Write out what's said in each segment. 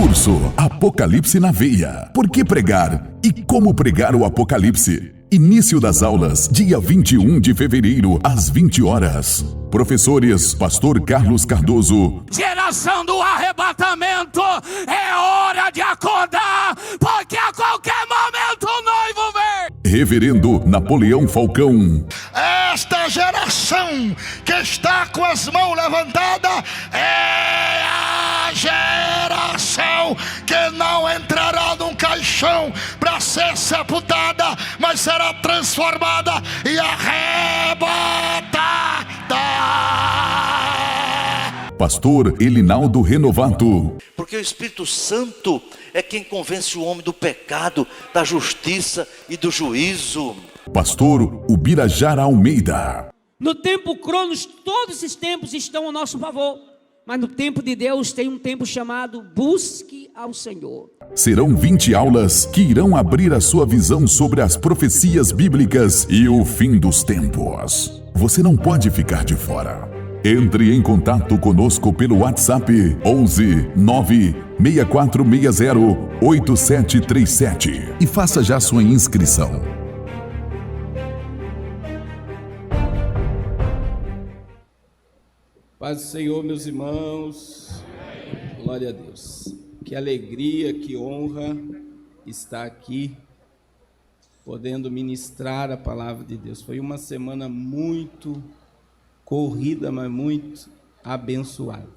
Curso Apocalipse na Veia. Por que pregar e como pregar o Apocalipse? Início das aulas, dia 21 de fevereiro, às 20 horas. Professores, Pastor Carlos Cardoso. Geração do arrebatamento, é hora de acordar, porque a qualquer momento o noivo vem. Reverendo Napoleão Falcão. Esta geração que está com as mãos levantadas é a geração que não entrará num caixão para ser sepultada, mas será transformada e arrebatada. Pastor Elinaldo Renovato. Porque o Espírito Santo é quem convence o homem do pecado, da justiça e do juízo. Pastor Ubirajara Almeida. No tempo Cronos, todos esses tempos estão ao nosso favor, mas no tempo de Deus tem um tempo chamado Busque ao Senhor. Serão 20 aulas que irão abrir a sua visão sobre as profecias bíblicas e o fim dos tempos. Você não pode ficar de fora. Entre em contato conosco pelo WhatsApp 11 9 6460 8737 e faça já sua inscrição. Paz do Senhor, meus irmãos. Glória a Deus. Que alegria, que honra estar aqui, podendo ministrar a palavra de Deus. Foi uma semana muito corrida, mas muito abençoada.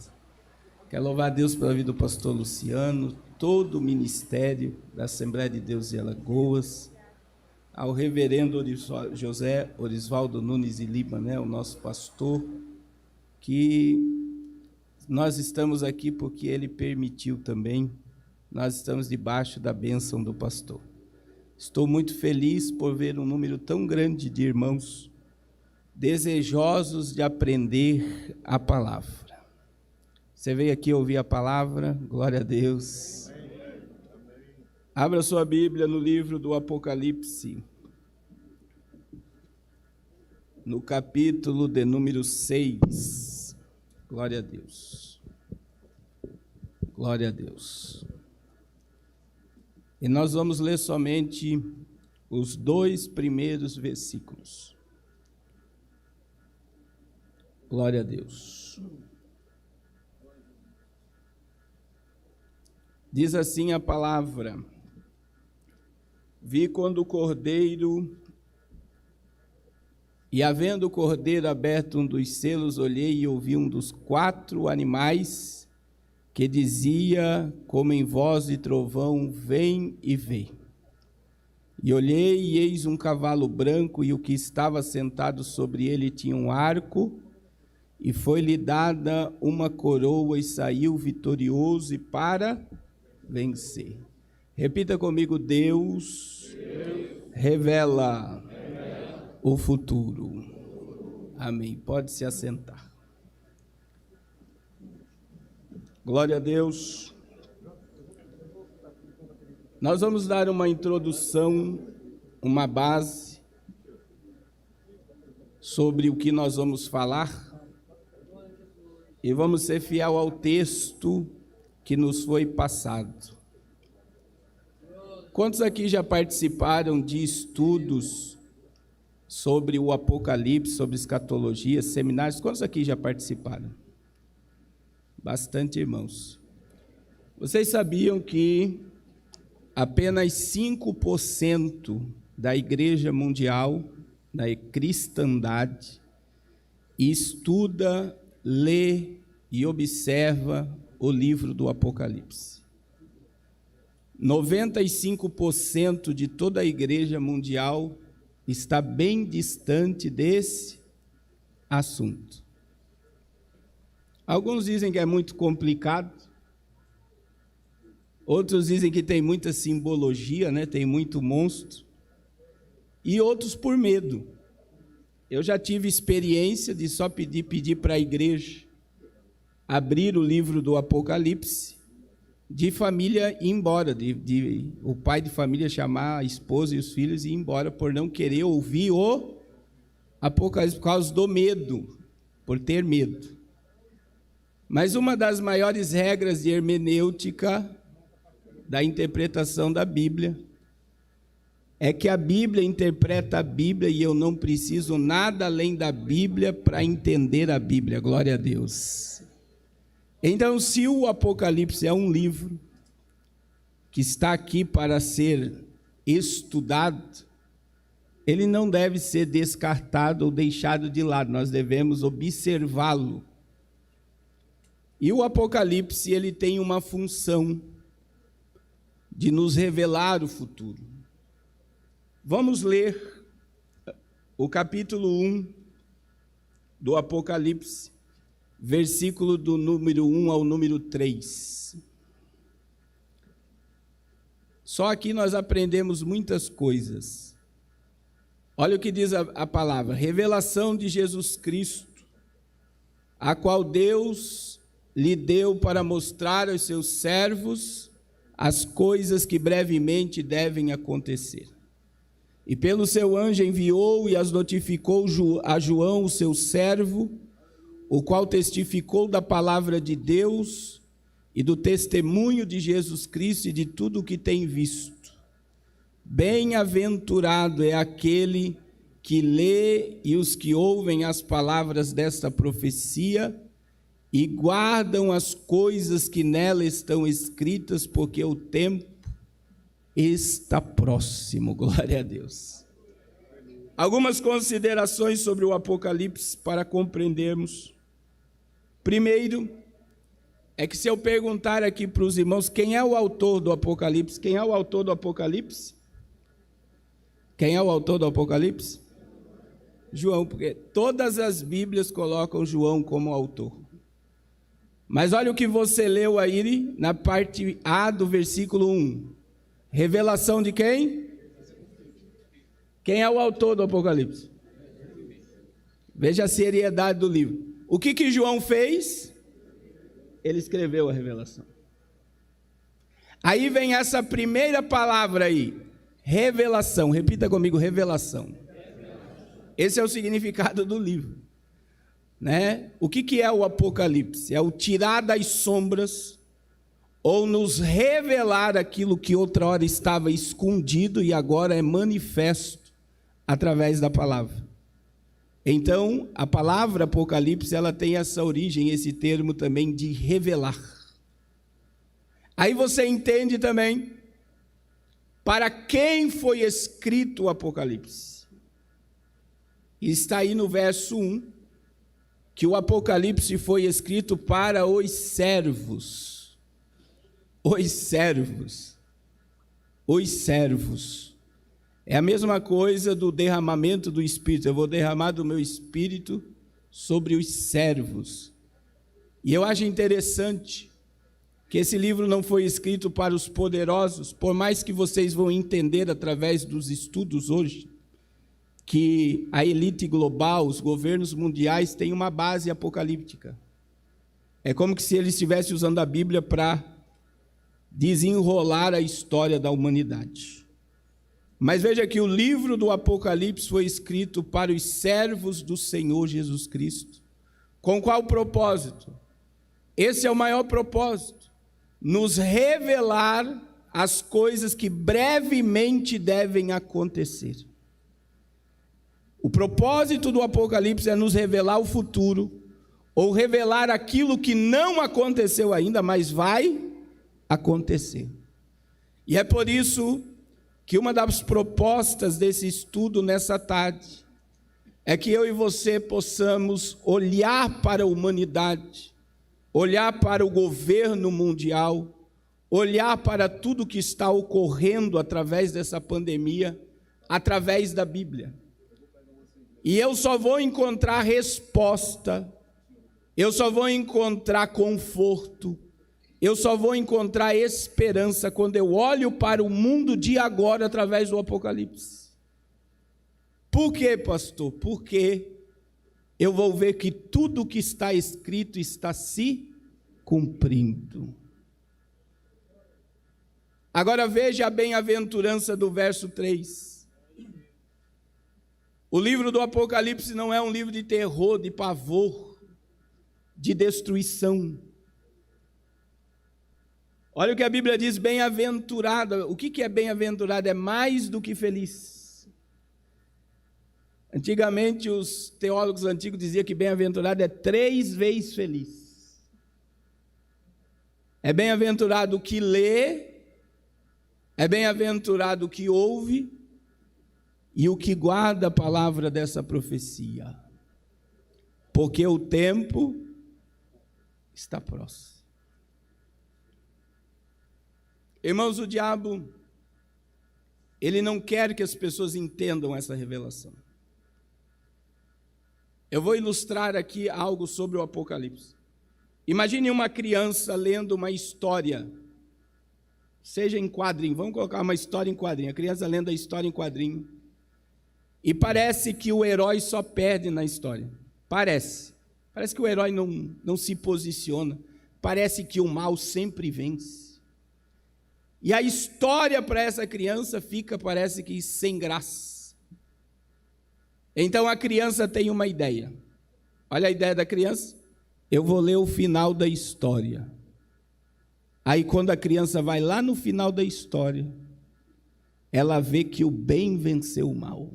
Quero louvar a Deus pela vida do pastor Luciano, todo o ministério da Assembleia de Deus de Alagoas, ao reverendo José Orisvaldo Nunes de Lima, o nosso pastor, que nós estamos aqui porque ele permitiu também, nós estamos debaixo da bênção do pastor. Estou muito feliz por ver um número tão grande de irmãos desejosos de aprender a palavra. Você veio aqui ouvir a palavra, glória a Deus. Abra sua Bíblia no livro do Apocalipse, no capítulo de número 6. Glória a Deus. Glória a Deus. E nós vamos ler somente os 2 primeiros versículos. Glória a Deus. Diz assim a palavra: Vi quando o cordeiro, e havendo o cordeiro aberto um dos selos, olhei e ouvi um dos 4 animais que dizia, como em voz de trovão, vem e vê. E olhei, e eis um cavalo branco, e o que estava sentado sobre ele tinha um arco, e foi-lhe dada uma coroa, e saiu vitorioso e para vencer. Repita comigo: Deus revela o futuro. Amém. Pode se assentar. Glória a Deus. Nós vamos dar uma introdução, uma base sobre o que nós vamos falar. E vamos ser fiel ao texto que nos foi passado. Quantos aqui já participaram de estudos sobre o Apocalipse, sobre escatologia, seminários? Quantos aqui já participaram? Bastante, irmãos. Vocês sabiam que apenas 5% da igreja mundial, da cristandade, estuda, lê e observa o livro do Apocalipse. 95% de toda a igreja mundial está bem distante desse assunto. Alguns dizem que é muito complicado, outros dizem que tem muita simbologia, tem muito monstro, e outros por medo. Eu já tive experiência de só pedir para a igreja abrir o livro do Apocalipse, de família ir embora, o pai de família chamar a esposa e os filhos e ir embora por não querer ouvir o Apocalipse, por causa do medo, por ter medo. Mas uma das maiores regras de hermenêutica da interpretação da Bíblia é que a Bíblia interpreta a Bíblia e eu não preciso nada além da Bíblia para entender a Bíblia. Glória a Deus. Então, se o Apocalipse é um livro que está aqui para ser estudado, ele não deve ser descartado ou deixado de lado, nós devemos observá-lo. E o Apocalipse, ele tem uma função de nos revelar o futuro. Vamos ler o capítulo 1 do Apocalipse, versículo do número 1 ao número 3. Só aqui nós aprendemos muitas coisas. Olha o que diz a palavra: revelação de Jesus Cristo, a qual Deus lhe deu para mostrar aos seus servos as coisas que brevemente devem acontecer. E pelo seu anjo enviou e as notificou a João, o seu servo, o qual testificou da palavra de Deus e do testemunho de Jesus Cristo e de tudo o que tem visto. Bem-aventurado é aquele que lê e os que ouvem as palavras desta profecia e guardam as coisas que nela estão escritas, porque o tempo está próximo. Glória a Deus. Algumas considerações sobre o Apocalipse para compreendermos. Primeiro, é que se eu perguntar aqui para os irmãos quem é o autor do Apocalipse, quem é o autor do Apocalipse? Quem é o autor do Apocalipse? João, porque todas as Bíblias colocam João como autor. Mas olha o que você leu aí na parte A do versículo 1. Revelação de quem? Quem é o autor do Apocalipse? Veja a seriedade do livro. O que João fez? Ele escreveu a revelação. Aí vem essa primeira palavra aí, revelação. Repita comigo, revelação. Esse é o significado do livro, né? O que é o Apocalipse? É o tirar das sombras ou nos revelar aquilo que outra hora estava escondido e agora é manifesto através da palavra. Então, a palavra Apocalipse, ela tem essa origem, esse termo também de revelar. Aí você entende também para quem foi escrito o Apocalipse. Está aí no verso 1, que o Apocalipse foi escrito para os servos. Os servos. Os servos. É a mesma coisa do derramamento do Espírito. Eu vou derramar do meu Espírito sobre os servos. E eu acho interessante que esse livro não foi escrito para os poderosos, por mais que vocês vão entender através dos estudos hoje, que a elite global, os governos mundiais, têm uma base apocalíptica. É como que se eles estivessem usando a Bíblia para desenrolar a história da humanidade. Mas veja que o livro do Apocalipse foi escrito para os servos do Senhor Jesus Cristo. Com qual propósito? Esse é o maior propósito: nos revelar as coisas que brevemente devem acontecer. O propósito do Apocalipse é nos revelar o futuro, ou revelar aquilo que não aconteceu ainda, mas vai acontecer. E é por isso que uma das propostas desse estudo nessa tarde é que eu e você possamos olhar para a humanidade, olhar para o governo mundial, olhar para tudo que está ocorrendo através dessa pandemia, através da Bíblia. E eu só vou encontrar resposta, eu só vou encontrar conforto, eu só vou encontrar esperança quando eu olho para o mundo de agora através do Apocalipse. Por quê, pastor? Porque eu vou ver que tudo que está escrito está se cumprindo. Agora veja a bem-aventurança do verso 3. O livro do Apocalipse não é um livro de terror, de pavor, de destruição. Olha o que a Bíblia diz, bem-aventurado. O que é bem-aventurado? É mais do que feliz. Antigamente, os teólogos antigos diziam que bem-aventurado é 3 vezes feliz. É bem-aventurado o que lê, é bem-aventurado o que ouve e o que guarda a palavra dessa profecia. Porque o tempo está próximo. Irmãos, o diabo, ele não quer que as pessoas entendam essa revelação. Eu vou ilustrar aqui algo sobre o Apocalipse. Imagine uma criança lendo uma história, seja em quadrinho, vamos colocar uma história em quadrinho, a criança lendo a história em quadrinho, e parece que o herói só perde na história. Parece que o herói não se posiciona, parece que o mal sempre vence. E a história para essa criança fica, parece que, sem graça. Então a criança tem uma ideia. Olha a ideia da criança. Eu vou ler o final da história. Aí quando a criança vai lá no final da história, ela vê que o bem venceu o mal.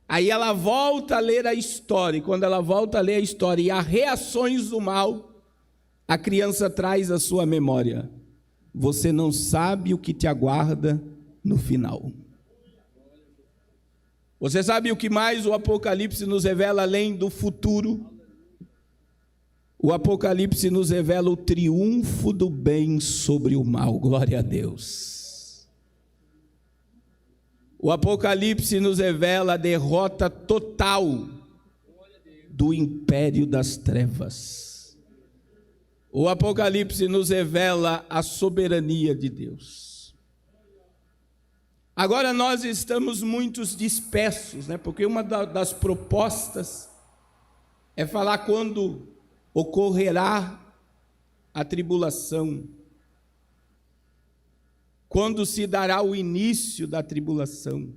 Aí ela volta a ler a história, e quando ela volta a ler a história e há reações do mal, a criança traz à sua memória: você não sabe o que te aguarda no final. Você sabe o que mais o Apocalipse nos revela além do futuro? O Apocalipse nos revela o triunfo do bem sobre o mal. Glória a Deus. O Apocalipse nos revela a derrota total do império das trevas. O Apocalipse nos revela a soberania de Deus. Agora nós estamos muito dispersos, né? Porque uma das propostas é falar quando ocorrerá a tribulação, quando se dará o início da tribulação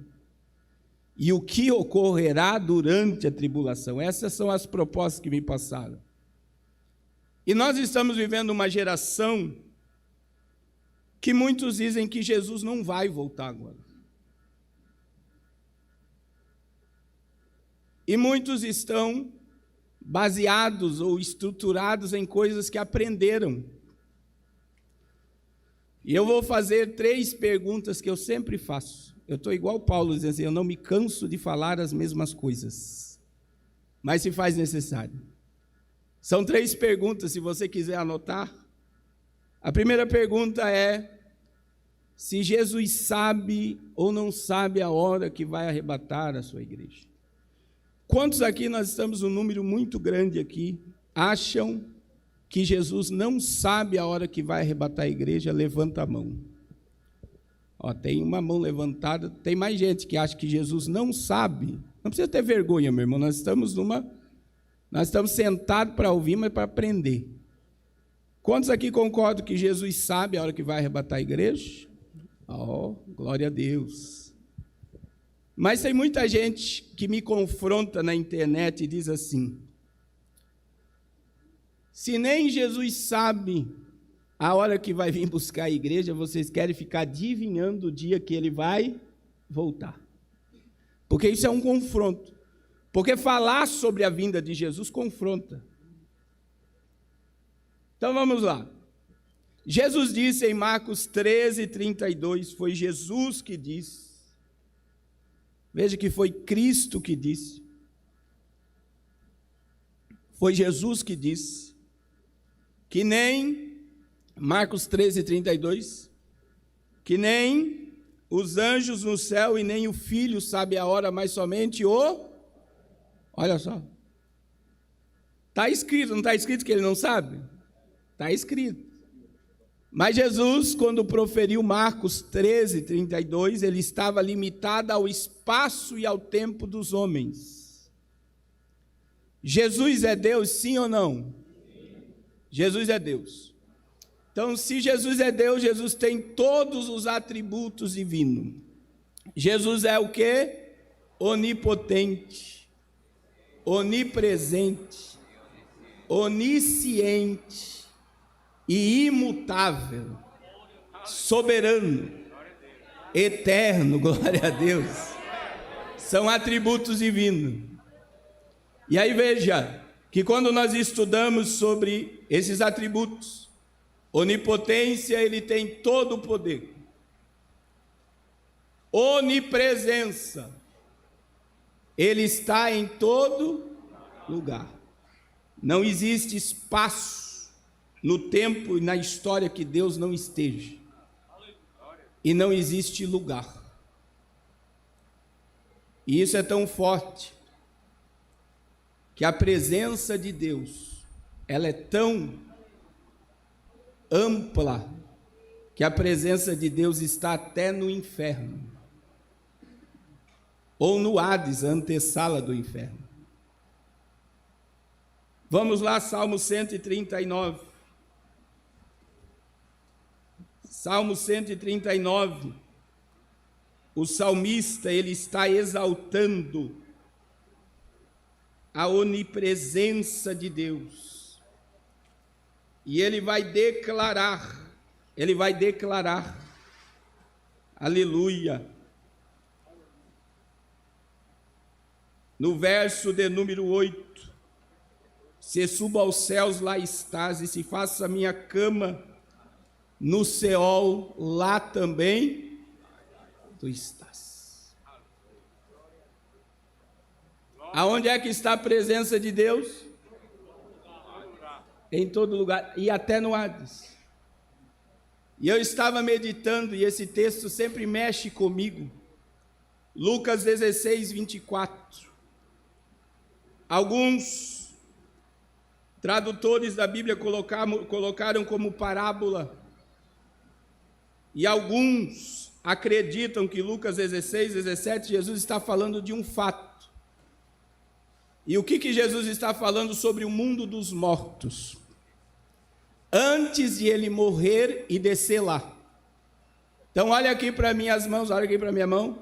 e o que ocorrerá durante a tribulação. Essas são as propostas que me passaram. E nós estamos vivendo uma geração que muitos dizem que Jesus não vai voltar agora. E muitos estão baseados ou estruturados em coisas que aprenderam. E eu vou fazer 3 perguntas que eu sempre faço. Eu estou igual Paulo, dizendo assim, eu não me canso de falar as mesmas coisas, mas se faz necessário. São 3 perguntas, se você quiser anotar. A primeira pergunta é: se Jesus sabe ou não sabe a hora que vai arrebatar a sua igreja? Quantos aqui, nós estamos um número muito grande aqui, acham que Jesus não sabe a hora que vai arrebatar a igreja? Levanta a mão. Ó, tem uma mão levantada. Tem mais gente que acha que Jesus não sabe. Não precisa ter vergonha, meu irmão. Nós estamos sentados para ouvir, mas para aprender. Quantos aqui concordam que Jesus sabe a hora que vai arrebatar a igreja? Ó, glória a Deus. Mas tem muita gente que me confronta na internet e diz assim: se nem Jesus sabe a hora que vai vir buscar a igreja, vocês querem ficar adivinhando o dia que ele vai voltar. Porque isso é um confronto. Porque falar sobre a vinda de Jesus confronta. Então vamos lá. Jesus disse em Marcos 13:32, foi Jesus que disse. Veja que foi Cristo que disse. Foi Jesus que disse. Que nem, Marcos 13:32, que nem os anjos no céu e nem o Filho sabe a hora, mas somente o... Olha só. Está escrito, não está escrito que ele não sabe? Está escrito. Mas Jesus, quando proferiu Marcos 13:32, ele estava limitado ao espaço e ao tempo dos homens. Jesus é Deus, sim ou não? Jesus é Deus. Então, se Jesus é Deus, Jesus tem todos os atributos divinos. Jesus é o quê? Onipotente, onipresente, onisciente, e imutável, soberano, eterno, glória a Deus, são atributos divinos. E aí veja, que quando nós estudamos sobre esses atributos, onipotência, ele tem todo o poder. Onipresença, ele está em todo lugar. Não existe espaço no tempo e na história que Deus não esteja. E não existe lugar. E isso é tão forte, que a presença de Deus, ela é tão ampla, que a presença de Deus está até no inferno, ou no Hades, a antessala do inferno. Vamos lá, Salmo 139. Salmo 139, o salmista, ele está exaltando a onipresença de Deus. E ele vai declarar, aleluia, no verso de número 8, se suba aos céus, lá estás, e se faça a minha cama no Seol, lá também tu estás. Aonde é que está a presença de Deus? Em todo lugar, e até no Hades. E eu estava meditando, e esse texto sempre mexe comigo. Lucas 16, 24. Alguns tradutores da Bíblia colocaram como parábola, e alguns acreditam que Lucas 16, 17, Jesus está falando de um fato. E o que Jesus está falando sobre o mundo dos mortos? Antes de ele morrer e descer lá. Então olha aqui para minhas mãos, olha aqui para minha mão.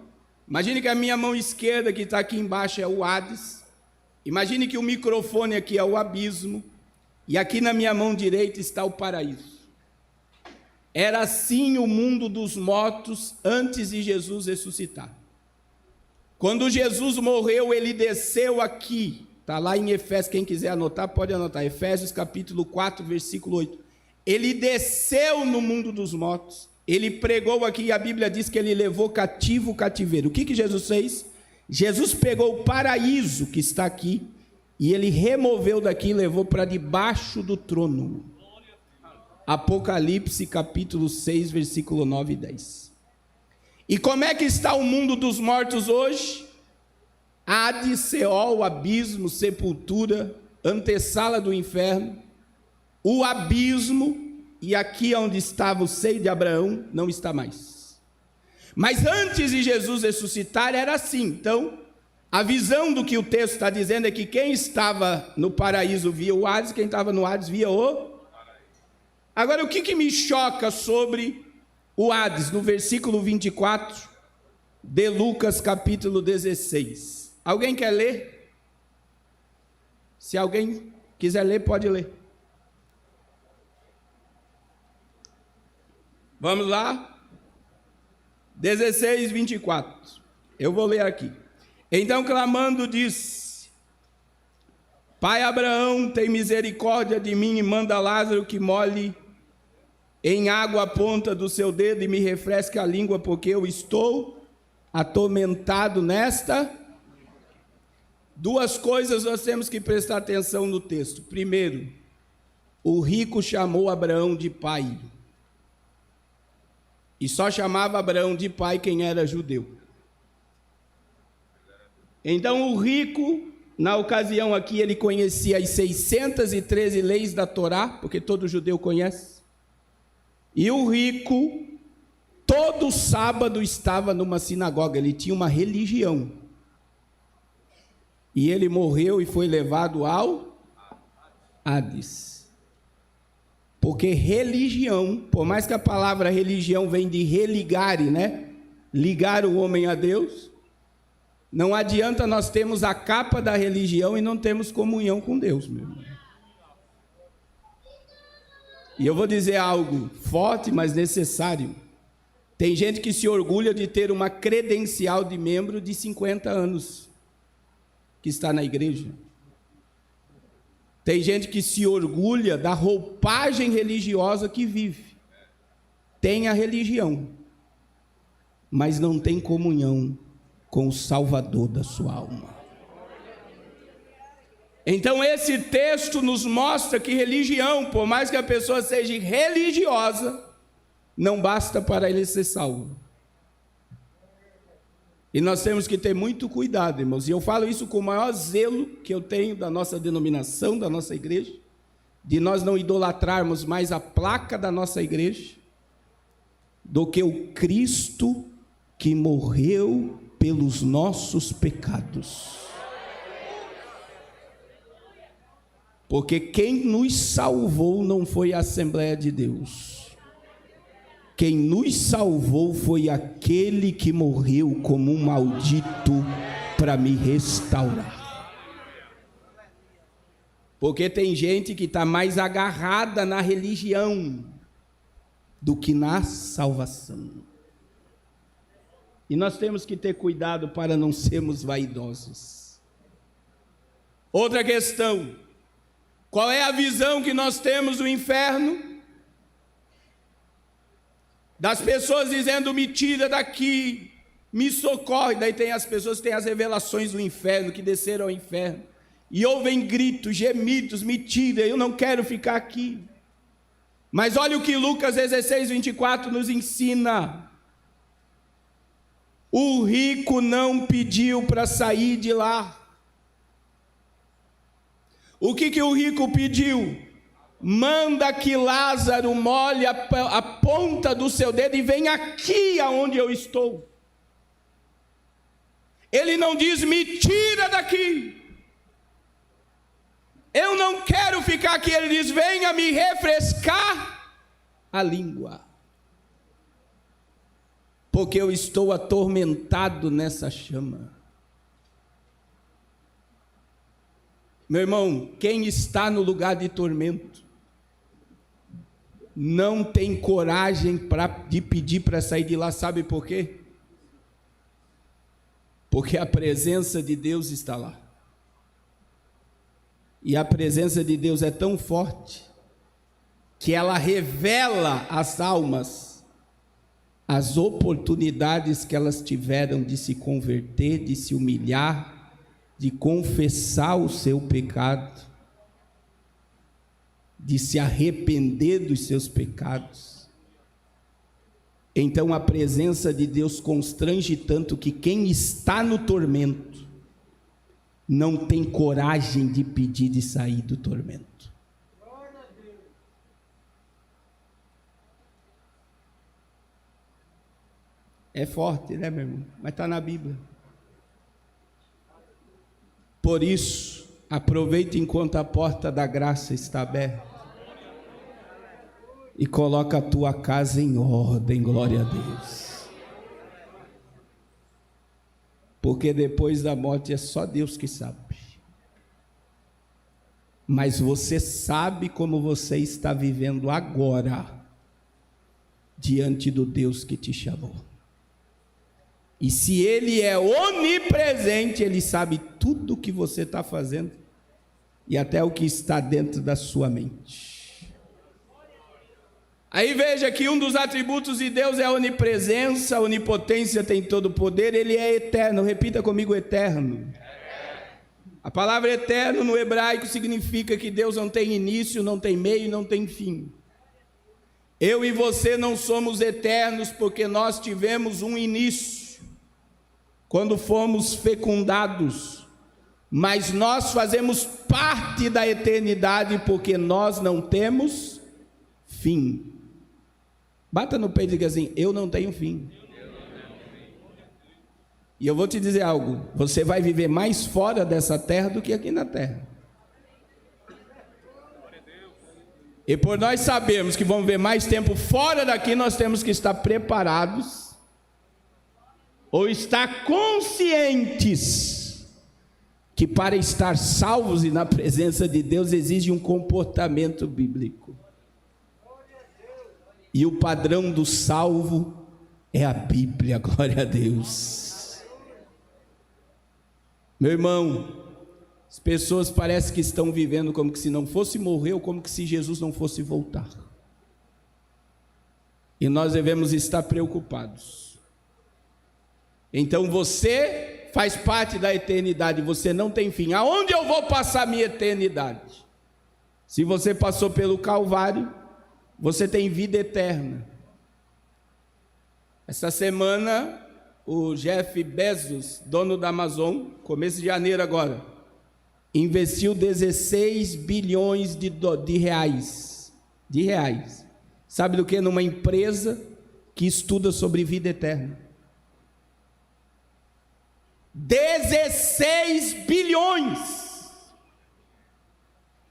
Imagine que a minha mão esquerda, que está aqui embaixo, é o Hades. Imagine que o microfone aqui é o abismo. E aqui na minha mão direita está o paraíso. Era assim o mundo dos mortos antes de Jesus ressuscitar. Quando Jesus morreu, ele desceu aqui. Está lá em Efésios, quem quiser anotar, pode anotar. Efésios capítulo 4, versículo 8. Ele desceu no mundo dos mortos. Ele pregou aqui, e a Bíblia diz que ele levou cativo o cativeiro. O que Jesus fez? Jesus pegou o paraíso que está aqui, e ele removeu daqui e levou para debaixo do trono. Apocalipse capítulo 6, versículo 9 e 10. E como é que está o mundo dos mortos hoje? Hades, Seol, abismo, sepultura, antessala do inferno, o abismo, e aqui onde estava o seio de Abraão, não está mais. Mas antes de Jesus ressuscitar era assim. Então, a visão do que o texto está dizendo é que quem estava no paraíso via o Hades, quem estava no Hades via o... Agora, o que me choca sobre o Hades, no versículo 24 de Lucas capítulo 16. Alguém quer ler? Se alguém quiser ler, pode ler. Vamos lá? 16, 24. Eu vou ler aqui. Então, clamando, disse: Pai Abraão, tem misericórdia de mim e manda Lázaro que molhe em água a ponta do seu dedo e me refresque a língua, porque eu estou atormentado nesta. Duas coisas nós temos que prestar atenção no texto. Primeiro, o rico chamou Abraão de pai. E só chamava Abraão de pai quem era judeu. Então o rico, na ocasião aqui, ele conhecia as 613 leis da Torá, porque todo judeu conhece. E o rico, todo sábado estava numa sinagoga, ele tinha uma religião. E ele morreu e foi levado ao Hades. Porque religião, por mais que a palavra religião vem de religare, né? Ligar o homem a Deus, não adianta nós termos a capa da religião e não temos comunhão com Deus, meu irmão. E eu vou dizer algo forte, mas necessário. Tem gente que se orgulha de ter uma credencial de membro de 50 anos, que está na igreja. Tem gente que se orgulha da roupagem religiosa que vive. Tem a religião, mas não tem comunhão com o Salvador da sua alma. Então esse texto nos mostra que religião, por mais que a pessoa seja religiosa, não basta para ele ser salvo. E nós temos que ter muito cuidado, irmãos. E eu falo isso com o maior zelo que eu tenho da nossa denominação, da nossa igreja, de nós não idolatrarmos mais a placa da nossa igreja do que o Cristo que morreu pelos nossos pecados. Porque quem nos salvou não foi a Assembleia de Deus. Quem nos salvou foi aquele que morreu como um maldito para me restaurar. Porque tem gente que está mais agarrada na religião do que na salvação. E nós temos que ter cuidado para não sermos vaidosos. Outra questão: qual é a visão que nós temos do inferno? Das pessoas dizendo: me tira daqui, me socorre. Daí tem as pessoas que têm as revelações do inferno, que desceram ao inferno, e ouvem gritos, gemidos: me tira, eu não quero ficar aqui. Mas olha o que Lucas 16, 24 nos ensina. O rico não pediu para sair de lá. O que o rico pediu? Manda que Lázaro molhe a ponta do seu dedo e vem aqui aonde eu estou. Ele não diz: me tira daqui, eu não quero ficar aqui. Ele diz: venha me refrescar a língua, porque eu estou atormentado nessa chama. Meu irmão, quem está no lugar de tormento não tem coragem de pedir para sair de lá. Sabe por quê? Porque a presença de Deus está lá. E a presença de Deus é tão forte que ela revela às almas as oportunidades que elas tiveram de se converter, de se humilhar, de confessar o seu pecado, de se arrepender dos seus pecados. Então a presença de Deus constrange tanto que quem está no tormento não tem coragem de pedir de sair do tormento. É forte, né, meu irmão? Mas está na Bíblia. Por isso, aproveita enquanto a porta da graça está aberta e coloca a tua casa em ordem, glória a Deus. Porque depois da morte é só Deus que sabe. Mas você sabe como você está vivendo agora, diante do Deus que te chamou. E se Ele é onipresente, Ele sabe tudo o que você está fazendo e até o que está dentro da sua mente. Aí veja que um dos atributos de Deus é a onipresença, a onipotência, tem todo o poder, Ele é eterno. Repita comigo: eterno. A palavra eterno no hebraico significa que Deus não tem início, não tem meio, não tem fim. Eu e você não somos eternos porque nós tivemos um início quando fomos fecundados, mas nós fazemos parte da eternidade porque nós não temos fim. Bata no peito e diga assim: eu não tenho fim. E eu vou te dizer algo: você vai viver mais fora dessa terra do que aqui na terra. E por nós sabermos que vamos ver mais tempo fora daqui, nós temos que estar preparados ou estar conscientes que para estar salvos e na presença de Deus exige um comportamento bíblico. E o padrão do salvo é a Bíblia, glória a Deus. Meu irmão, as pessoas parecem que estão vivendo como que se não fosse morrer ou como que se Jesus não fosse voltar. E nós devemos estar preocupados. Então você faz parte da eternidade, você não tem fim. Aonde eu vou passar minha eternidade? Se você passou pelo Calvário, você tem vida eterna. Essa semana, o Jeff Bezos, dono da Amazon, começo de janeiro agora, investiu 16 bilhões de reais. Sabe do que? Numa empresa que estuda sobre vida eterna. 16 bilhões!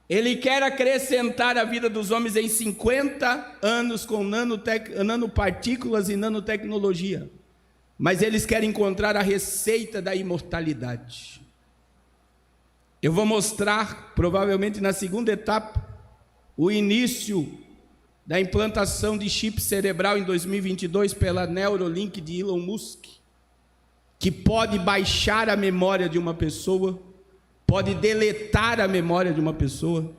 Ele quer acrescentar a vida dos homens em 50 anos com nanopartículas e nanotecnologia. Mas eles querem encontrar a receita da imortalidade. Eu vou mostrar, provavelmente na segunda etapa, o início da implantação de chip cerebral em 2022 pela Neuralink de Elon Musk, que pode baixar a memória de uma pessoa, pode deletar a memória de uma pessoa,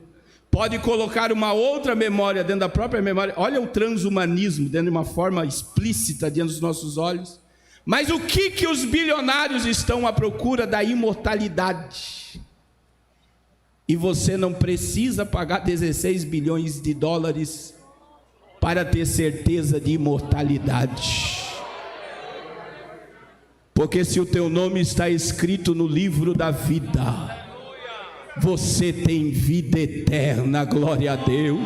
pode colocar uma outra memória dentro da própria memória. Olha o transhumanismo dentro de uma forma explícita diante dos nossos olhos. Mas o que os bilionários estão à procura? Da imortalidade. E você não precisa pagar 16 bilhões de dólares para ter certeza de imortalidade. Porque se o teu nome está escrito no livro da vida, você tem vida eterna, glória a Deus.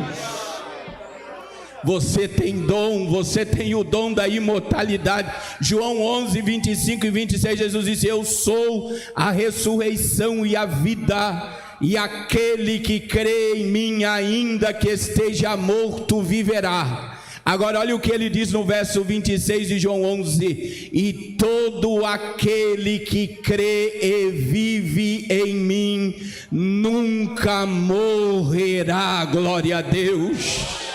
Você tem dom, você tem o dom da imortalidade. João 11, 25 e 26, Jesus disse: eu sou a ressurreição e a vida, e aquele que crê em mim, ainda que esteja morto, viverá. Agora olha o que ele diz no verso 26 de João 11: e todo aquele que crê e vive em mim nunca morrerá, glória a Deus.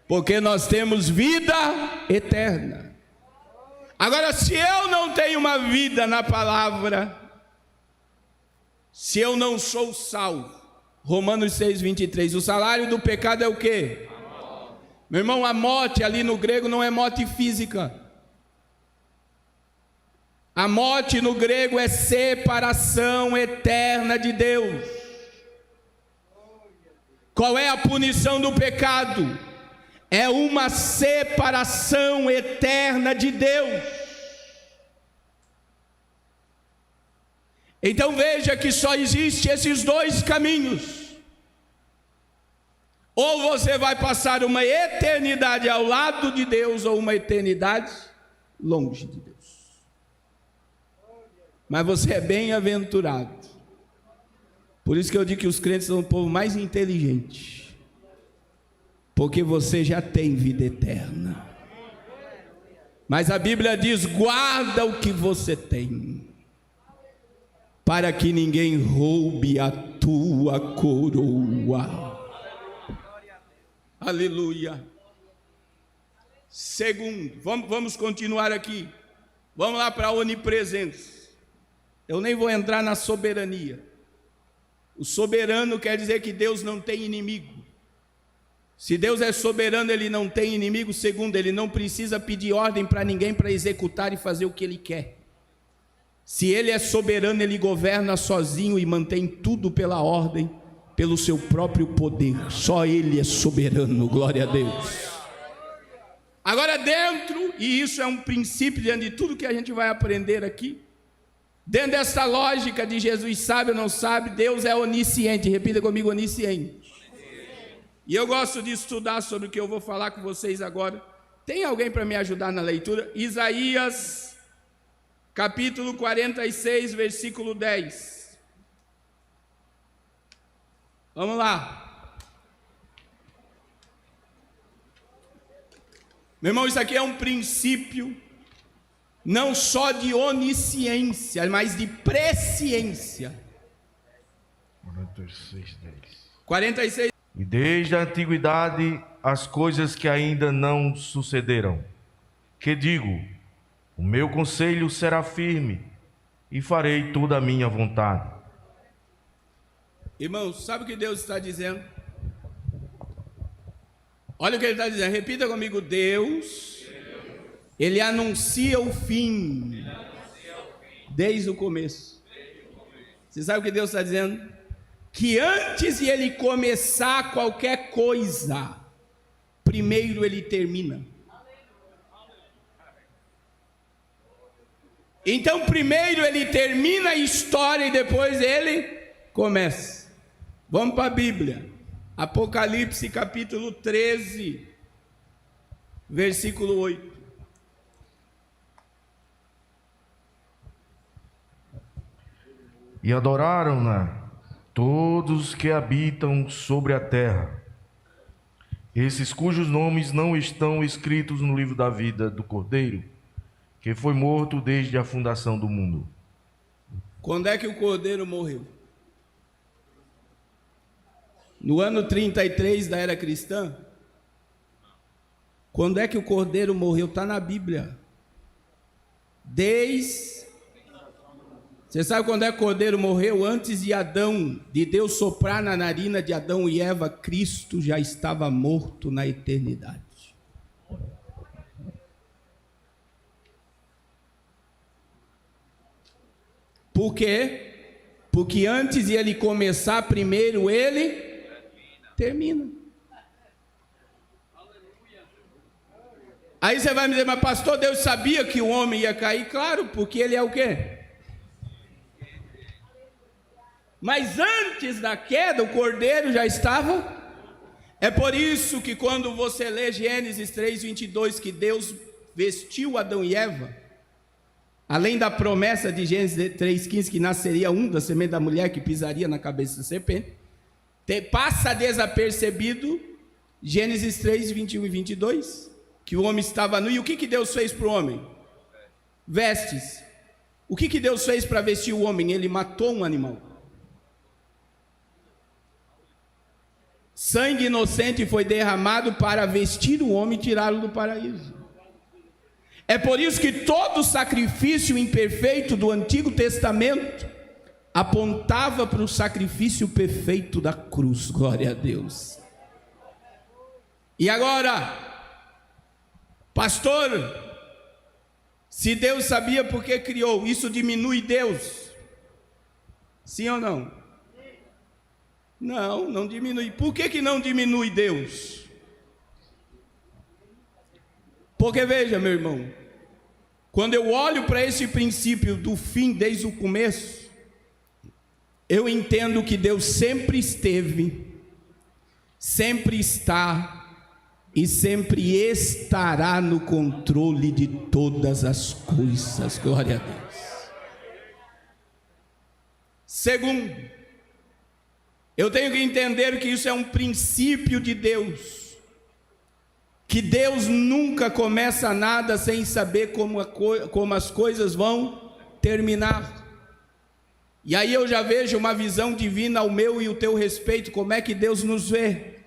Porque nós temos vida eterna. Agora, se eu não tenho uma vida na palavra, se eu não sou salvo, Romanos 6, 23, o salário do pecado é o quê? Meu irmão, a morte ali no grego não é morte física. A morte no grego é separação eterna de Deus. Qual é a punição do pecado? É uma separação eterna de Deus. Então veja que só existe esses dois caminhos. Ou você vai passar uma eternidade ao lado de Deus, ou uma eternidade longe de Deus. Mas você é bem-aventurado. Por isso que eu digo que os crentes são o povo mais inteligente, porque você já tem vida eterna. Mas a Bíblia diz: guarda o que você tem, para que ninguém roube a tua coroa. Aleluia. Segundo, vamos continuar aqui. Vamos lá para a onipresença. Eu nem vou entrar na soberania. O soberano quer dizer que Deus não tem inimigo. Se Deus é soberano, Ele não tem inimigo. Segundo, Ele não precisa pedir ordem para ninguém para executar e fazer o que Ele quer. Se Ele é soberano, Ele governa sozinho e mantém tudo pela ordem, pelo seu próprio poder. Só Ele é soberano, glória a Deus. Agora dentro, e isso é um princípio diante de tudo que a gente vai aprender aqui, dentro dessa lógica de Jesus sabe ou não sabe, Deus é onisciente. Repita comigo: onisciente. E eu gosto de estudar sobre o que eu vou falar com vocês agora. Tem alguém para me ajudar na leitura? Isaías, capítulo 46, versículo 10. Vamos lá. Meu irmão, isso aqui é um princípio não só de onisciência, mas de presciência. 46, 10. 46. E desde a antiguidade as coisas que ainda não sucederam. Que digo, o meu conselho será firme e farei toda a minha vontade. Irmãos, sabe o que Deus está dizendo? Olha o que ele está dizendo, repita comigo: Deus, Ele anuncia o fim desde o começo. Você sabe o que Deus está dizendo? Que antes de Ele começar qualquer coisa, primeiro Ele termina. Então primeiro Ele termina a história e depois Ele começa. Vamos para a Bíblia. Apocalipse capítulo 13, versículo 8. E adoraram-na todos que habitam sobre a terra, esses cujos nomes não estão escritos no livro da vida do Cordeiro, que foi morto desde a fundação do mundo. Quando é que o Cordeiro morreu? No ano 33 da era cristã? Quando é que o Cordeiro morreu? Está na Bíblia. Você sabe quando é que o Cordeiro morreu? Antes de Adão, de Deus soprar na narina de Adão e Eva, Cristo já estava morto na eternidade. Por quê? Porque antes de ele começar, primeiro ele termina. Aí você vai me dizer, mas pastor, Deus sabia que o homem ia cair? Claro, porque ele é o quê? Mas antes da queda, o Cordeiro já estava. É por isso que quando você lê Gênesis 3:22, que Deus vestiu Adão e Eva, além da promessa de Gênesis 3:15, que nasceria um da semente da mulher que pisaria na cabeça da serpente, passa desapercebido Gênesis 3:21 e 22, que o homem estava nu. E o que Deus fez para o homem? Vestes. O que Deus fez para vestir o homem? Ele matou um animal. Sangue inocente foi derramado para vestir o homem e tirá-lo do paraíso. É por isso que todo sacrifício imperfeito do Antigo Testamento apontava para o sacrifício perfeito da cruz. Glória a Deus. E agora, pastor, se Deus sabia por que criou, isso diminui Deus? Sim ou não? Não, não diminui. Por que não diminui Deus? Porque veja, meu irmão, quando eu olho para esse princípio do fim desde o começo, eu entendo que Deus sempre esteve, sempre está e sempre estará no controle de todas as coisas. Glória a Deus. Segundo, eu tenho que entender que isso é um princípio de Deus, que Deus nunca começa nada sem saber como as coisas vão terminar. E aí eu já vejo uma visão divina ao meu e o teu respeito. Como é que Deus nos vê?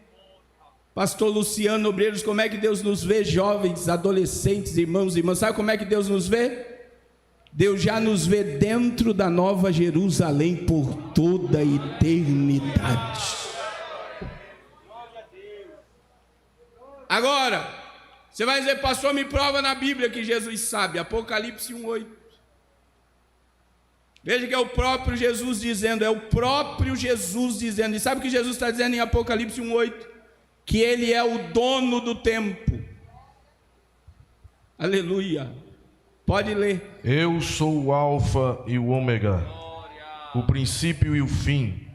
Pastor Luciano, obreiros, como é que Deus nos vê? Jovens, adolescentes, irmãos e irmãs, sabe como é que Deus nos vê? Deus já nos vê dentro da Nova Jerusalém por toda a eternidade. Agora, você vai dizer, pastor, me prova na Bíblia que Jesus sabe. Apocalipse 1:8. Veja que é o próprio Jesus dizendo, é o próprio Jesus dizendo. E sabe o que Jesus está dizendo em Apocalipse 1:8? Que Ele é o dono do tempo. Aleluia. Pode ler. Eu sou o Alfa e o Ômega, o princípio e o fim,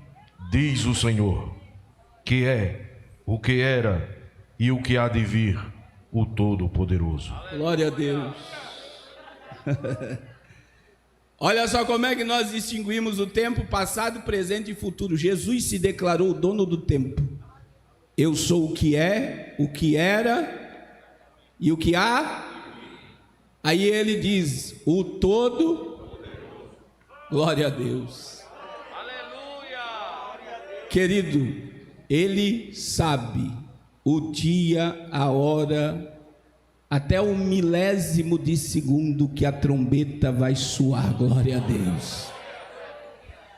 diz o Senhor, que é, o que era e o que há de vir, o Todo-Poderoso. Glória a Deus. Olha só como é que nós distinguimos o tempo passado, presente e futuro. Jesus se declarou o dono do tempo. Eu sou o que é, o que era e o que há. Aí ele diz, o todo. Glória a Deus. Aleluia. Querido, ele sabe o dia, a hora, até o milésimo de segundo que a trombeta vai soar. Glória a Deus.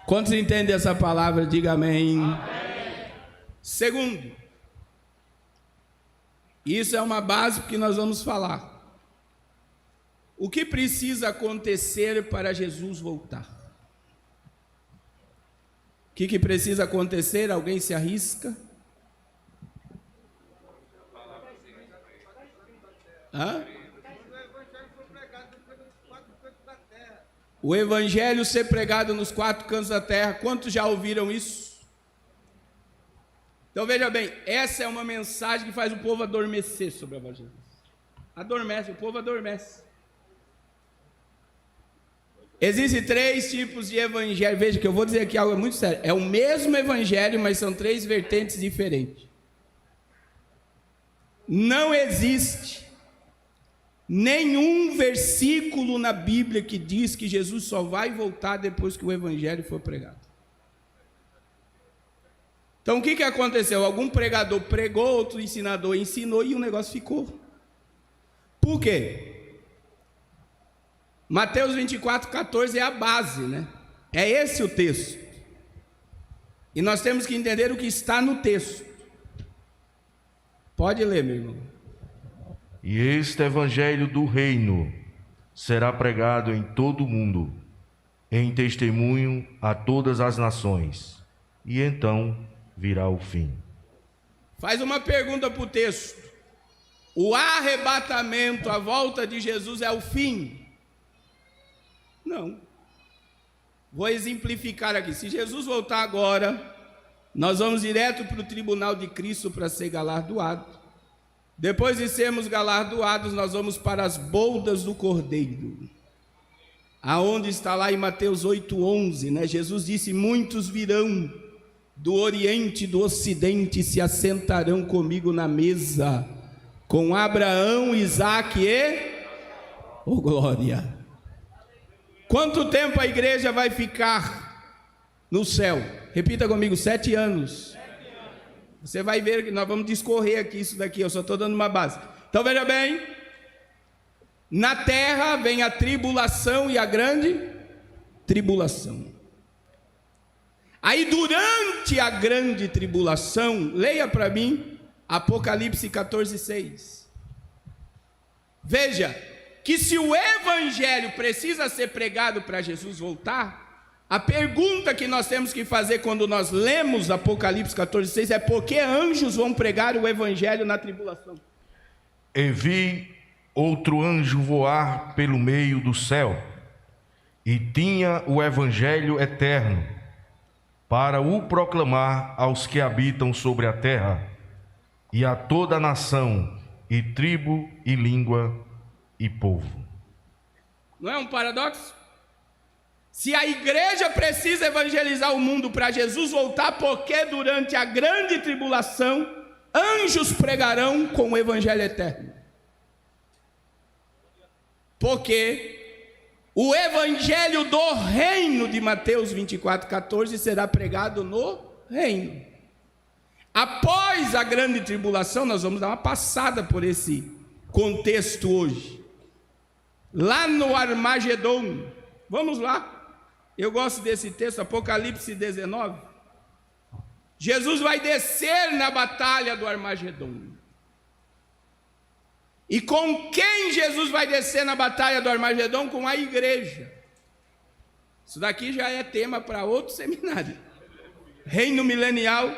Quantos entendem essa palavra? Diga amém. Segundo, isso é uma base que nós vamos falar. O que precisa acontecer para Jesus voltar? O que precisa acontecer? Alguém se arrisca? Hã? O evangelho ser pregado nos 4 cantos da terra. Quantos já ouviram isso? Então veja bem, essa é uma mensagem que faz o povo adormecer sobre o evangelho. Adormece, o povo adormece. Existem 3 tipos de evangelho. Veja que eu vou dizer aqui algo muito sério. É o mesmo evangelho, mas são 3 vertentes diferentes. Não existe nenhum versículo na Bíblia que diz que Jesus só vai voltar depois que o evangelho for pregado. Então o que aconteceu? Algum pregador pregou, outro ensinador ensinou e o negócio ficou. Por quê? Mateus 24:14 é a base, né? É esse o texto. E nós temos que entender o que está no texto. Pode ler, meu irmão. E este evangelho do reino será pregado em todo o mundo, em testemunho a todas as nações, e então virá o fim. Faz uma pergunta para o texto. O arrebatamento, a volta de Jesus é o fim? Não. Vou exemplificar aqui. Se Jesus voltar agora, nós vamos direto para o tribunal de Cristo para ser galardoado. Depois de sermos galardoados, nós vamos para as boldas do Cordeiro. Aonde está lá em Mateus 8:11, né? Jesus disse: muitos virão do Oriente e do Ocidente, se assentarão comigo na mesa, com Abraão, Isaque e... Oh, glória! Quanto tempo a igreja vai ficar no céu? Repita comigo, 7 anos. Você vai ver que nós vamos discorrer aqui isso daqui, eu só estou dando uma base. Então veja bem, na terra vem a tribulação e a grande tribulação. Aí durante a grande tribulação, leia para mim Apocalipse 14:6. Veja que se o evangelho precisa ser pregado para Jesus voltar, a pergunta que nós temos que fazer quando nós lemos Apocalipse 14:6 é: por que anjos vão pregar o evangelho na tribulação? E vi outro anjo voar pelo meio do céu, e tinha o evangelho eterno, para o proclamar aos que habitam sobre a terra, e a toda nação, e tribo, e língua, e povo. Não é um paradoxo? Se a igreja precisa evangelizar o mundo para Jesus voltar, porque durante a grande tribulação, anjos pregarão com o evangelho eterno? Porque o evangelho do reino de Mateus 24:14 será pregado no reino. Após a grande tribulação, nós vamos dar uma passada por esse contexto hoje. Lá no Armagedon, vamos lá. Eu gosto desse texto, Apocalipse 19. Jesus vai descer na batalha do Armagedon. E com quem Jesus vai descer na batalha do Armagedon? Com a igreja. Isso daqui já é tema para outro seminário. Reino milenial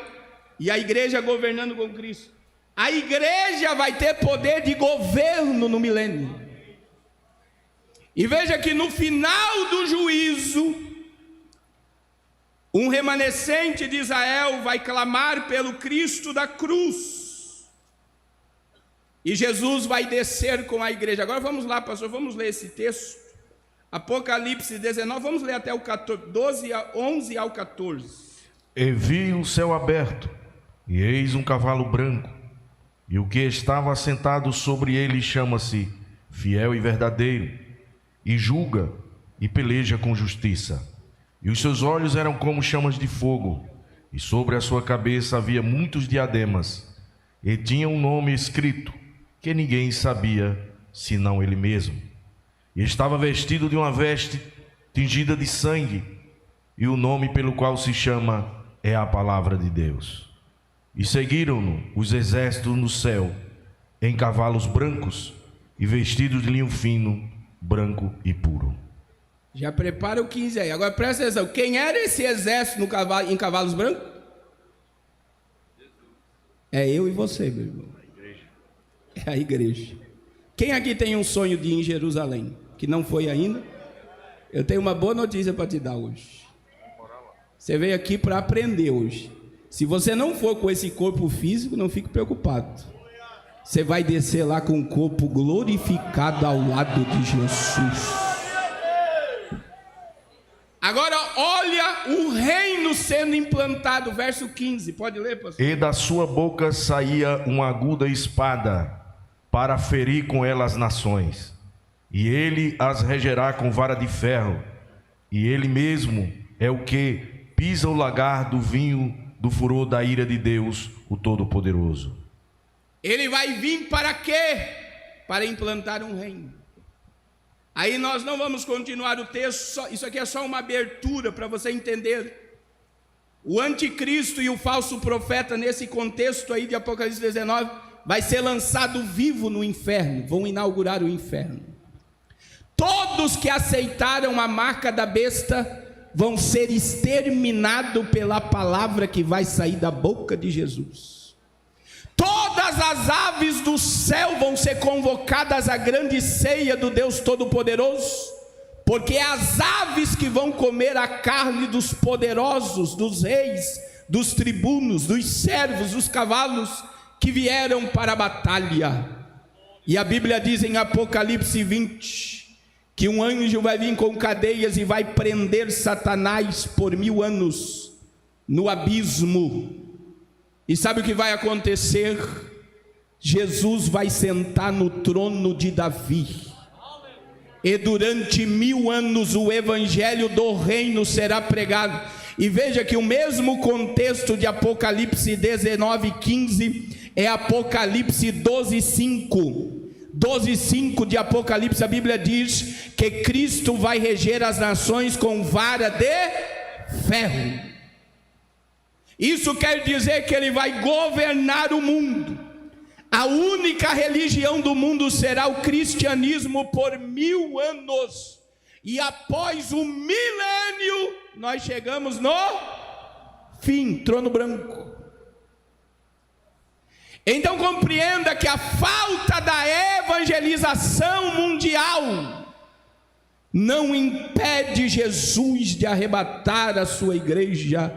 e a igreja governando com Cristo. A igreja vai ter poder de governo no milênio. E veja que no final do juízo, um remanescente de Israel vai clamar pelo Cristo da cruz. E Jesus vai descer com a igreja. Agora vamos lá, pastor, vamos ler esse texto. Apocalipse 19, vamos ler até o 11 ao 14. E vi o céu aberto, e eis um cavalo branco, e o que estava assentado sobre ele chama-se Fiel e Verdadeiro, e julga e peleja com justiça. E os seus olhos eram como chamas de fogo, e sobre a sua cabeça havia muitos diademas, e tinha um nome escrito, que ninguém sabia, senão ele mesmo. E estava vestido de uma veste tingida de sangue, e o nome pelo qual se chama é a Palavra de Deus. E seguiram-no os exércitos no céu, em cavalos brancos e vestidos de linho fino, branco e puro. Já prepara o 15 aí. Agora presta atenção. Quem era esse exército em cavalos brancos? É eu e você, meu irmão. É a igreja. Quem aqui tem um sonho de ir em Jerusalém, que não foi ainda? Eu tenho uma boa notícia para te dar hoje. Você veio aqui para aprender hoje. Se você não for com esse corpo físico, não fique preocupado. Você vai descer lá com o corpo glorificado ao lado de Jesus. Agora olha o reino sendo implantado, verso 15, pode ler, pastor? E da sua boca saía uma aguda espada, para ferir com ela as nações, e ele as regerá com vara de ferro, e ele mesmo é o que pisa o lagar do vinho do furor da ira de Deus, o Todo-Poderoso. Ele vai vir para quê? Para implantar um reino. Aí nós não vamos continuar o texto, isso aqui é só uma abertura para você entender. O anticristo e o falso profeta, nesse contexto aí de Apocalipse 19, vai ser lançado vivo no inferno, vão inaugurar o inferno. Todos que aceitaram a marca da besta vão ser exterminados pela palavra que vai sair da boca de Jesus. Todas as aves do céu vão ser convocadas à grande ceia do Deus Todo-Poderoso, porque é as aves que vão comer a carne dos poderosos, dos reis, dos tribunos, dos servos, dos cavalos que vieram para a batalha. E a Bíblia diz em Apocalipse 20 que um anjo vai vir com cadeias e vai prender Satanás por 1000 anos no abismo. E sabe o que vai acontecer? Jesus vai sentar no trono de Davi, e durante 1000 anos o evangelho do reino será pregado. E veja que o mesmo contexto de Apocalipse 19:15 é Apocalipse 12:5. 12:5 de Apocalipse, a Bíblia diz que Cristo vai reger as nações com vara de ferro. Isso quer dizer que ele vai governar o mundo. A única religião do mundo será o cristianismo por 1000 anos. E após o milênio, nós chegamos no fim, trono branco. Então compreenda que a falta da evangelização mundial não impede Jesus de arrebatar a sua igreja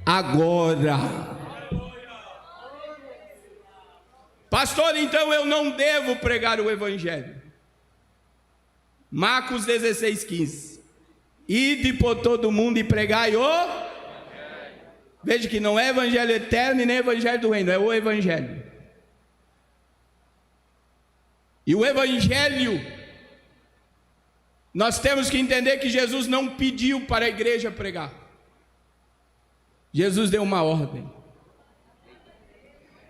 agora. Pastor, então eu não devo pregar o evangelho. Marcos 16:15. Ide por todo mundo e pregai o... Veja que não é evangelho eterno e nem evangelho do reino, é o evangelho. E o evangelho, nós temos que entender que Jesus não pediu para a igreja pregar. Jesus deu uma ordem.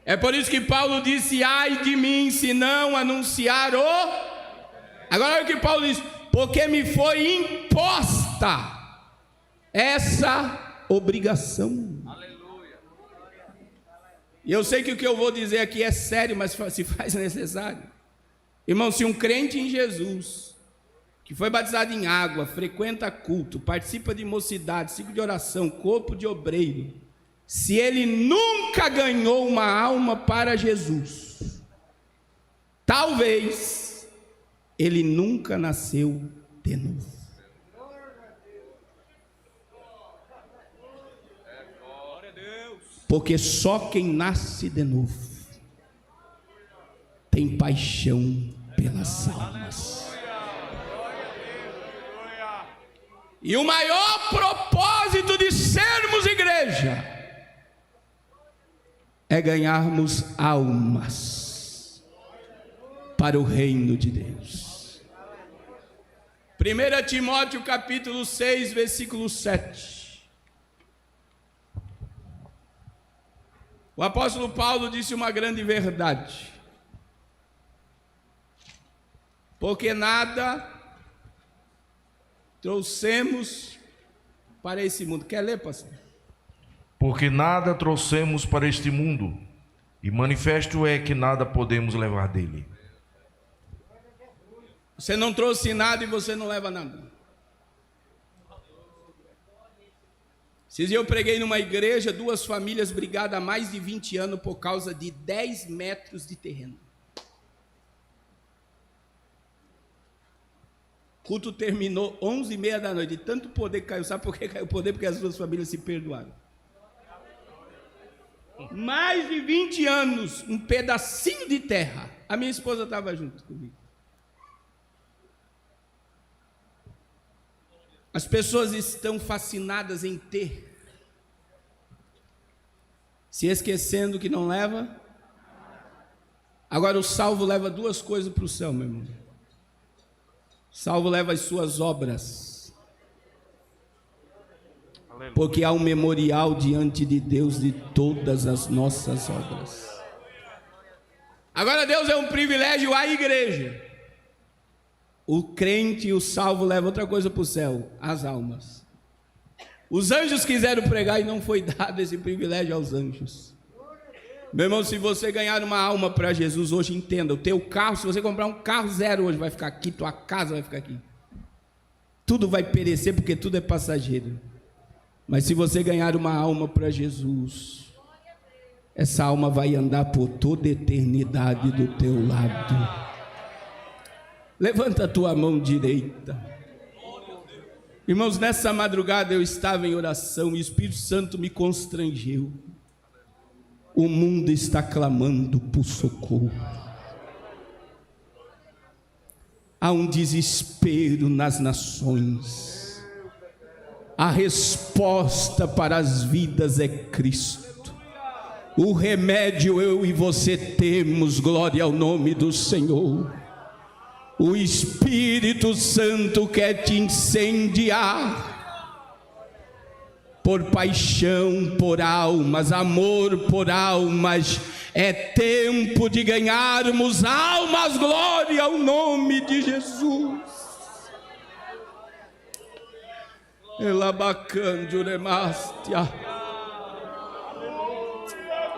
É por isso que Paulo disse: ai de mim se não anunciar o... Agora olha o que Paulo diz: porque me foi imposta essa obrigação. Aleluia. E eu sei que o que eu vou dizer aqui é sério, mas se faz necessário. Irmão, se um crente em Jesus, que foi batizado em água, frequenta culto, participa de mocidade, ciclo de oração, corpo de obreiro, se ele nunca ganhou uma alma para Jesus, talvez ele nunca nasceu de novo. Porque só quem nasce de novo tem paixão pelas almas. E o maior propósito de sermos igreja é ganharmos almas para o reino de Deus. 1 Timóteo capítulo 6, versículo 7. O apóstolo Paulo disse uma grande verdade. Porque nada trouxemos para esse mundo. Quer ler, pastor? Porque nada trouxemos para este mundo, e manifesto é que nada podemos levar dele. Você não trouxe nada e você não leva nada. Esses dias eu preguei numa igreja, 2 famílias brigadas há mais de 20 anos por causa de 10 metros de terreno. O culto terminou 11h30 da noite, de tanto poder que caiu. Sabe por que caiu o poder? Porque as 2 famílias se perdoaram. Mais de 20 anos, um pedacinho de terra. A minha esposa estava junto comigo. As pessoas estão fascinadas em ter, se esquecendo que não leva. Agora o salvo leva 2 coisas para o céu, meu irmão. O salvo leva as suas obras, porque há um memorial diante de Deus de todas as nossas obras. Agora Deus é um privilégio à igreja. O crente e o salvo levam outra coisa para o céu, as almas. Os anjos quiseram pregar e não foi dado esse privilégio aos anjos. Meu irmão, se você ganhar uma alma para Jesus hoje, entenda, o teu carro, se você comprar um carro 0 hoje, vai ficar aqui, tua casa vai ficar aqui. Tudo vai perecer porque tudo é passageiro. Mas se você ganhar uma alma para Jesus, essa alma vai andar por toda a eternidade do teu lado. Levanta a tua mão direita. Irmãos, nessa madrugada eu estava em oração e o Espírito Santo me constrangeu. O mundo está clamando por socorro. Há um desespero nas nações. A resposta para as vidas é Cristo. O remédio eu e você temos, glória ao nome do Senhor. O Espírito Santo quer te incendiar por paixão por almas, amor por almas. É tempo de ganharmos almas, glória ao nome de Jesus. Elabacanduremástia,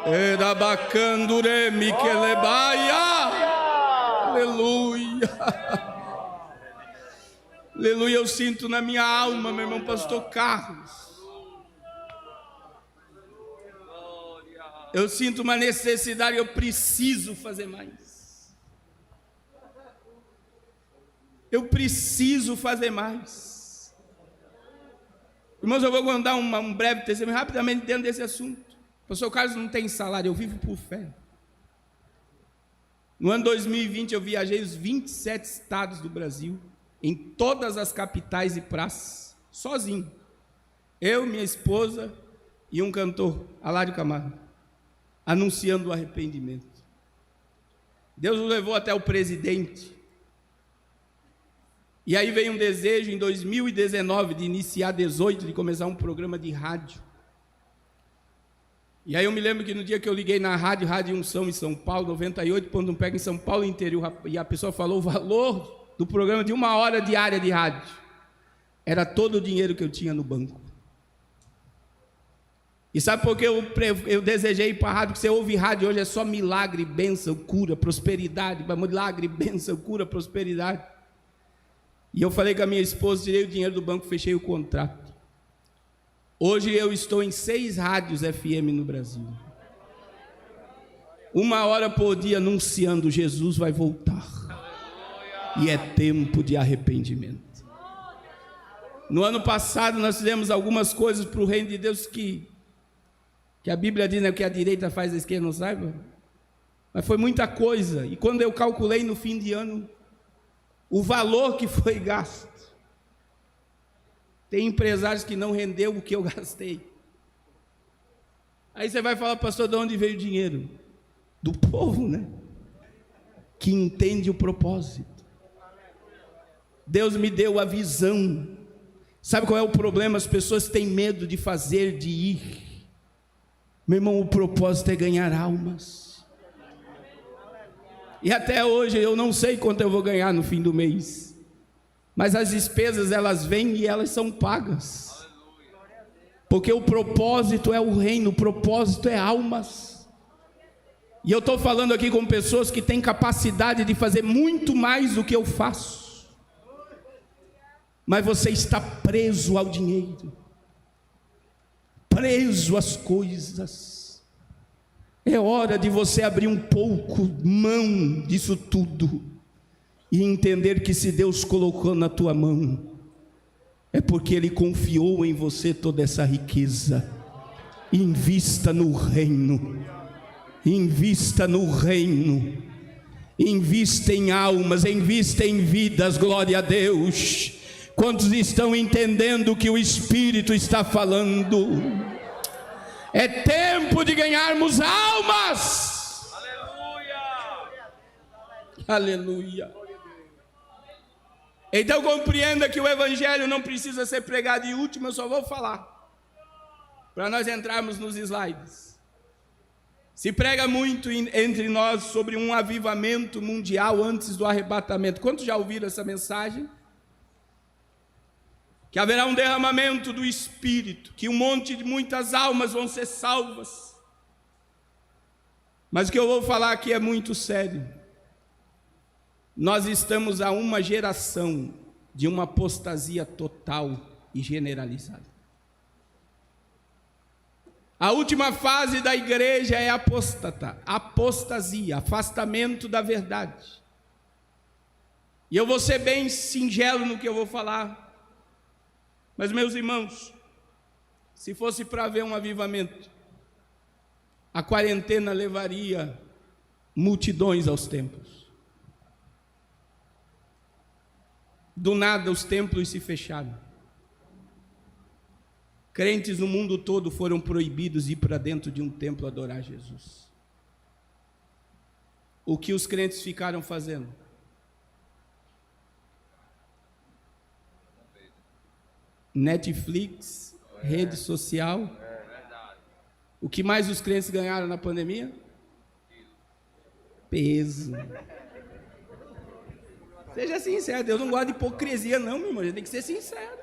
Erabacanduremi Kelebaia. Aleluia, aleluia. Eu sinto na minha alma, meu irmão pastor Carlos, eu sinto uma necessidade, eu preciso fazer mais. Eu preciso fazer mais. Irmãos, eu vou contar um breve testemunho rapidamente dentro desse assunto. O pastor Carlos não tem salário, eu vivo por fé. No ano 2020 eu viajei os 27 estados do Brasil, em todas as capitais e praças, sozinho. Eu, minha esposa e um cantor, Alário Camargo, anunciando o arrependimento. Deus nos levou até o presidente. E aí veio um desejo em 2019 de iniciar 18, de começar um programa de rádio. E aí eu me lembro que no dia que eu liguei na Rádio Unção em São Paulo, 98, quando pega em São Paulo inteiro, e a pessoa falou o valor do programa de 1 hora diária de rádio. Era todo o dinheiro que eu tinha no banco. E sabe por que eu desejei ir para a rádio? Porque você ouve rádio hoje, é só milagre, bênção, cura, prosperidade. Milagre, bênção, cura, prosperidade. E eu falei com a minha esposa, tirei o dinheiro do banco, fechei o contrato. Hoje eu estou em 6 rádios FM no Brasil. 1 hora por dia anunciando: Jesus vai voltar. E é tempo de arrependimento. No ano passado nós fizemos algumas coisas para o reino de Deus que a Bíblia diz, né, que a direita faz, a esquerda não saiba. Mas foi muita coisa. E quando eu calculei no fim de ano o valor que foi gasto, tem empresários que não rendeu o que eu gastei. Aí você vai falar: pastor, de onde veio o dinheiro? Do povo, né? Que entende o propósito. Deus me deu a visão. Sabe qual é o problema? As pessoas têm medo de fazer, de ir. Meu irmão, o propósito é ganhar almas. E até hoje eu não sei quanto eu vou ganhar no fim do mês, mas as despesas elas vêm e elas são pagas, porque o propósito é o reino, o propósito é almas. E eu estou falando aqui com pessoas que têm capacidade de fazer muito mais do que eu faço, mas você está preso ao dinheiro, preso às coisas. É hora de você abrir um pouco mão disso tudo e entender que se Deus colocou na tua mão, é porque Ele confiou em você toda essa riqueza. Invista no reino, invista no reino, invista em almas, invista em vidas, glória a Deus. Quantos estão entendendo o que o Espírito está falando? É tempo de ganharmos almas. Aleluia. Aleluia. Então compreenda que o Evangelho não precisa ser pregado. E último, eu só vou falar, para nós entrarmos nos slides. Se prega muito entre nós sobre um avivamento mundial antes do arrebatamento. Quantos já ouviram essa mensagem? Que haverá um derramamento do Espírito, que muitas almas vão ser salvas. Mas o que eu vou falar aqui é muito sério. Nós estamos a uma geração de uma apostasia total e generalizada. A última fase da igreja é apostasia, afastamento da verdade. E eu vou ser bem singelo no que eu vou falar. Mas, meus irmãos, se fosse para ver um avivamento, a quarentena levaria multidões aos templos. Do nada os templos se fecharam. Crentes no mundo todo foram proibidos de ir para dentro de um templo adorar Jesus. O que os crentes ficaram fazendo? Netflix, rede social. O que mais os crentes ganharam na pandemia? Peso. Seja sincero, Deus não gosta de hipocrisia não, meu irmão, a gente tem que ser sincero.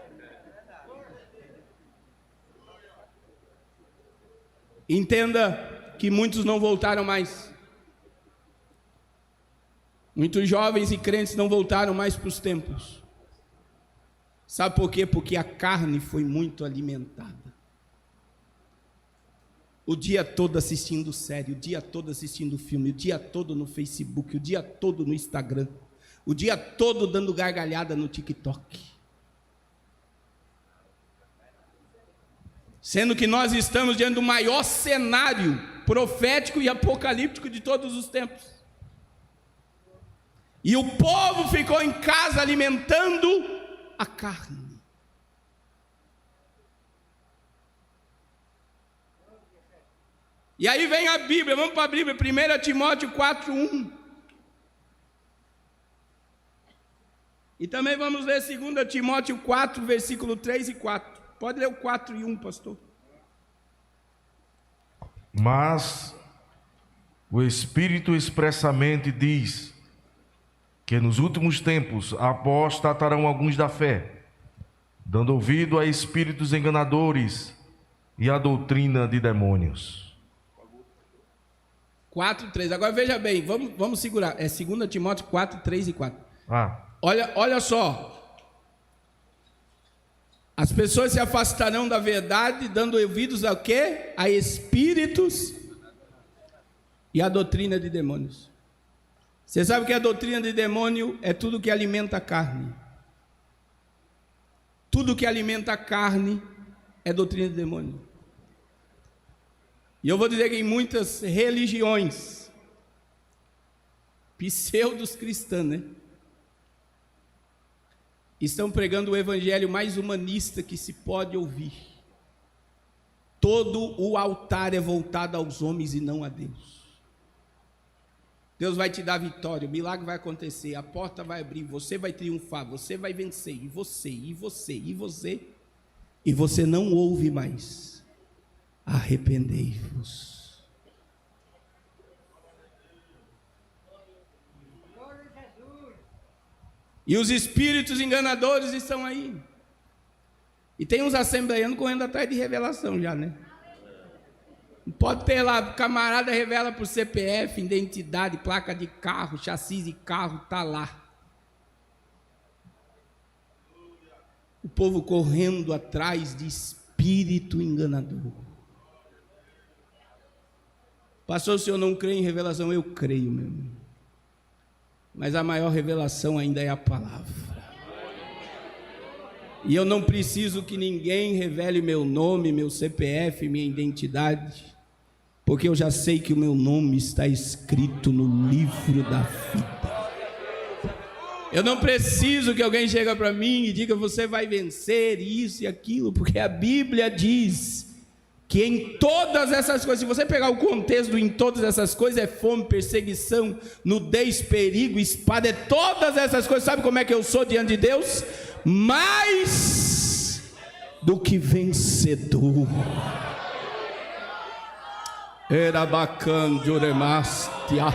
Entenda que muitos não voltaram mais. Muitos jovens e crentes não voltaram mais para os templos. Sabe por quê? Porque a carne foi muito alimentada. O dia todo assistindo série, o dia todo assistindo filme, o dia todo no Facebook, o dia todo no Instagram, o dia todo dando gargalhada no TikTok. Sendo que nós estamos diante do maior cenário profético e apocalíptico de todos os tempos. E o povo ficou em casa alimentando a carne. E aí vem a Bíblia, vamos para a Bíblia, 1 Timóteo 4:1. E também vamos ler 2 Timóteo 4, versículo 3 e 4. Pode ler o 4 e 1, pastor. Mas o Espírito expressamente diz que nos últimos tempos apostatarão alguns da fé, dando ouvido a espíritos enganadores e a doutrina de demônios. 4, 3. Agora veja bem, vamos segurar. É 2 Timóteo 4, 3 e 4. Olha só. As pessoas se afastarão da verdade, dando ouvidos a quê? A espíritos e a doutrina de demônios. Você sabe que a doutrina de demônio é tudo que alimenta a carne. Tudo que alimenta a carne é doutrina de demônio. E eu vou dizer que em muitas religiões pseudos cristãs, né, estão pregando o evangelho mais humanista que se pode ouvir. Todo o altar é voltado aos homens e não a Deus. Deus vai te dar vitória, o milagre vai acontecer, a porta vai abrir, você vai triunfar, você vai vencer, e você, e você, e você, e você não ouve mais. arrependei-vos. E os espíritos enganadores estão aí. E tem uns assembleianos correndo atrás de revelação já, né? Pode ter lá, camarada revela por CPF, identidade, placa de carro, chassi de carro, tá lá. O povo correndo atrás de espírito enganador. Pastor, o senhor não crê em revelação? Eu creio, meu irmão. Mas a maior revelação ainda é a palavra. E eu não preciso que ninguém revele meu nome, meu CPF, minha identidade, porque eu já sei que o meu nome está escrito no livro da vida. Eu não preciso que alguém chegue para mim e diga: você vai vencer isso e aquilo, porque a Bíblia diz que em todas essas coisas, se você pegar o contexto do em todas essas coisas, é fome, perseguição, nudez, perigo, espada, é todas essas coisas. Sabe como é que eu sou diante de Deus? Mais do que vencedor. Era bacana de oremastia.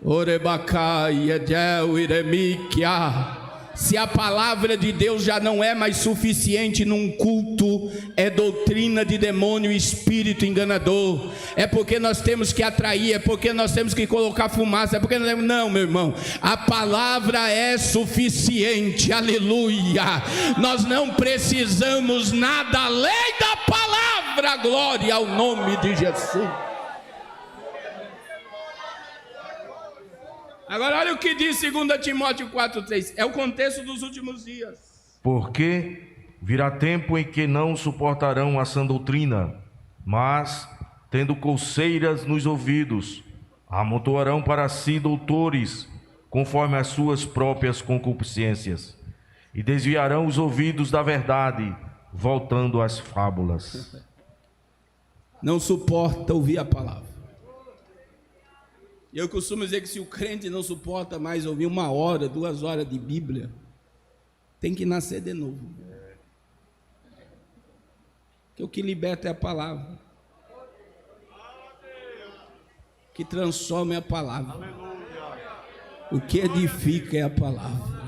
Orebacai, edel, iremiquia. Se a palavra de Deus já não é mais suficiente num culto, é doutrina de demônio e espírito enganador. É porque nós temos que atrair, é porque nós temos que colocar fumaça, é porque nós temos... Não, meu irmão, a palavra é suficiente, aleluia. Nós não precisamos nada além da palavra, glória ao nome de Jesus. Agora olha o que diz 2 Timóteo 4,3. É o contexto dos últimos dias. Porque virá tempo em que não suportarão a sã doutrina, mas, tendo coceiras nos ouvidos, amontoarão para si doutores, conforme as suas próprias concupiscências, e desviarão os ouvidos da verdade, voltando às fábulas. Não suporta ouvir a palavra. Eu costumo dizer que se o crente não suporta mais ouvir 1 hora, 2 horas de Bíblia, tem que nascer de novo. Porque o que liberta é a palavra. O que transforma é a palavra. O que edifica é a palavra.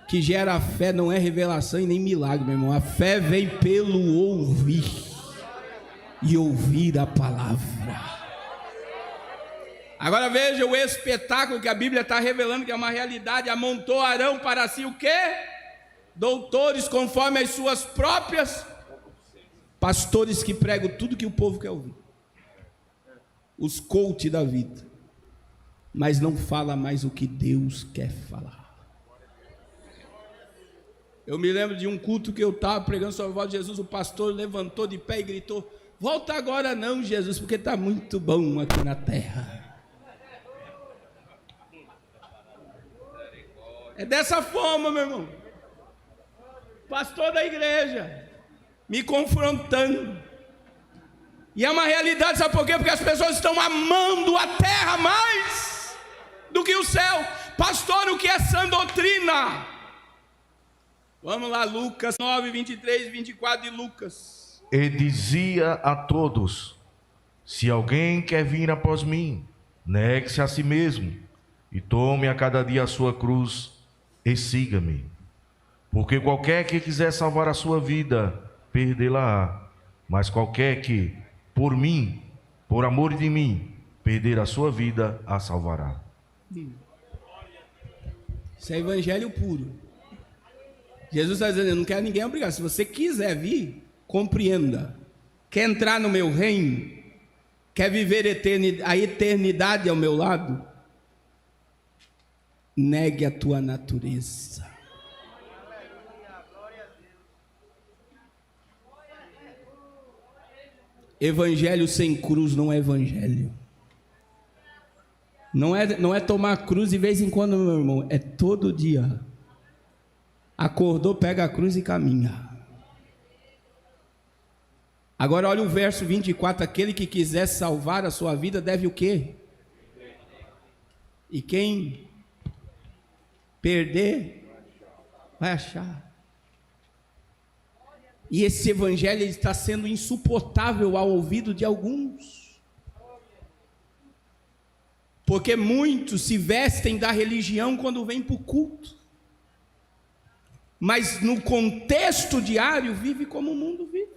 O que gera a fé não é revelação e nem milagre, meu irmão. A fé vem pelo ouvir. E ouvir a palavra. Agora veja o espetáculo que a Bíblia está revelando, que é uma realidade. Amontoarão para si o quê? Doutores conforme as suas próprias. Pastores que pregam tudo que o povo quer ouvir. Os coach da vida. Mas não fala mais o que Deus quer falar. Eu me lembro de um culto que eu estava pregando sobre a voz de Jesus. O pastor levantou de pé e gritou: volta agora não, Jesus, porque está muito bom aqui na terra. É dessa forma, meu irmão. Pastor da igreja me confrontando. E é uma realidade, sabe por quê? Porque as pessoas estão amando a terra mais do que o céu. Pastor, o que é sã doutrina? Vamos lá, Lucas 9, 23 e 24 de Lucas. E dizia a todos: se alguém quer vir após mim, negue-se a si mesmo, e tome a cada dia a sua cruz, e siga-me. Porque qualquer que quiser salvar a sua vida, perdê-la-á. Mas qualquer que, por mim, por amor de mim, perder a sua vida, a salvará. Isso é evangelho puro. Jesus está dizendo: eu não quero ninguém obrigar. Se você quiser vir, compreenda. Quer entrar no meu reino? Quer viver a eternidade ao meu lado? Negue a tua natureza. Evangelho sem cruz não é evangelho. Não é tomar cruz de vez em quando, meu irmão. É todo dia. Acordou, pega a cruz e caminha. Agora olha o verso 24. Aquele que quiser salvar a sua vida deve o quê? E quem perder, vai achar. E esse evangelho ele está sendo insuportável ao ouvido de alguns. Porque muitos se vestem da religião quando vêm para o culto. Mas no contexto diário vive como o mundo vive.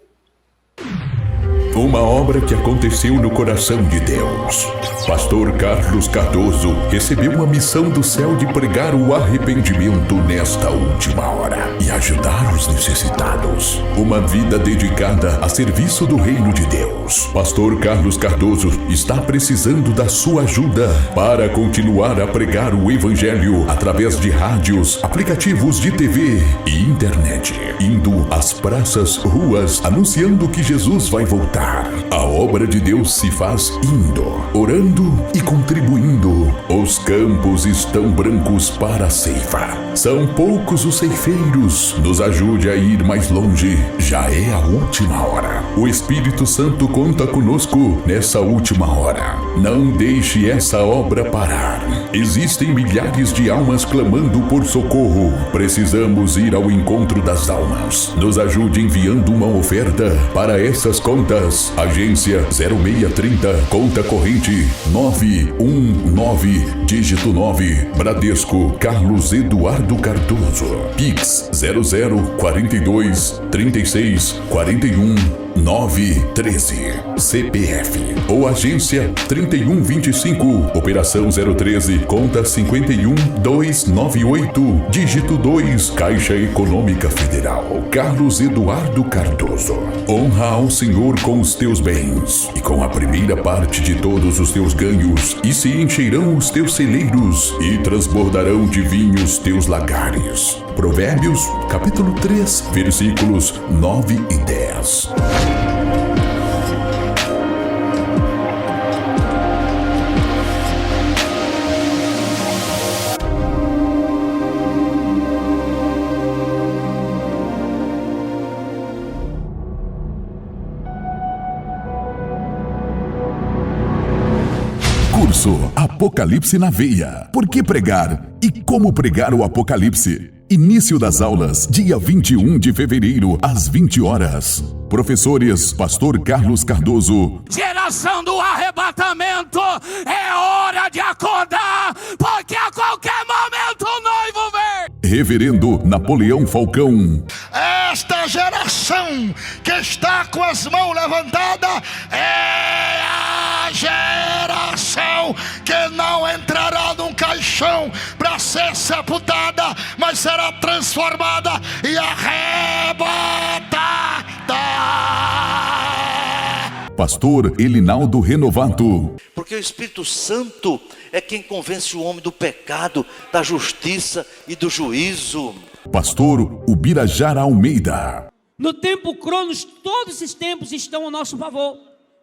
Uma obra que aconteceu no coração de Deus. Pastor Carlos Cardoso recebeu uma missão do céu de pregar o arrependimento nesta última hora e ajudar os necessitados. Uma vida dedicada a serviço do reino de Deus. Pastor Carlos Cardoso está precisando da sua ajuda para continuar a pregar o evangelho através de rádios, aplicativos de TV e internet, indo às praças, ruas, anunciando que Jesus vai voltar. A obra de Deus se faz indo, orando e contribuindo. Os campos estão brancos para a ceifa. São poucos os ceifeiros. Nos ajude a ir mais longe. Já é a última hora. O Espírito Santo conta conosco nessa última hora. Não deixe essa obra parar. Existem milhares de almas clamando por socorro. Precisamos ir ao encontro das almas. Nos ajude enviando uma oferta para essas contas. Agência 0630, conta corrente 919, dígito 9, Bradesco, Carlos Eduardo Cardoso. Pix 0042 36 41 913. CPF ou agência 3125, operação 013, conta 51298, dígito 2, Caixa Econômica Federal. Carlos Eduardo Cardoso. Honra ao Senhor com os teus bens e com a primeira parte de todos os teus ganhos, e se encherão os teus celeiros e transbordarão de vinho os teus lagares. Provérbios, capítulo 3, versículos 9 e 10. Curso Apocalipse na Veia. Por que pregar e como pregar o Apocalipse? Início das aulas, dia 21 de fevereiro, às 20 horas. Professores, Pastor Carlos Cardoso. Geração do arrebatamento, é hora de acordar, porque a qualquer momento o noivo vem. Reverendo Napoleão Falcão. Esta geração que está com as mãos levantadas é a geração que não entrará num caixão para ser sepultada, mas será transformada e arrebatada. Pastor Elinaldo Renovato. Porque o Espírito Santo é quem convence o homem do pecado, da justiça e do juízo. Pastor Ubirajara Almeida. No tempo Cronos, todos esses tempos estão ao nosso favor.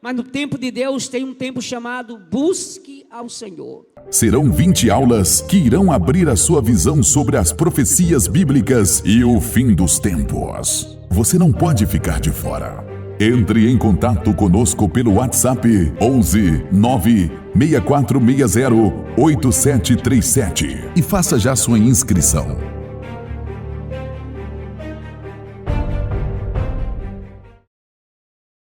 Mas no tempo de Deus tem um tempo chamado Busque ao Senhor. Serão 20 aulas que irão abrir a sua visão sobre as profecias bíblicas e o fim dos tempos. Você não pode ficar de fora. Entre em contato conosco pelo WhatsApp 11 9 6460 8737 e faça já sua inscrição.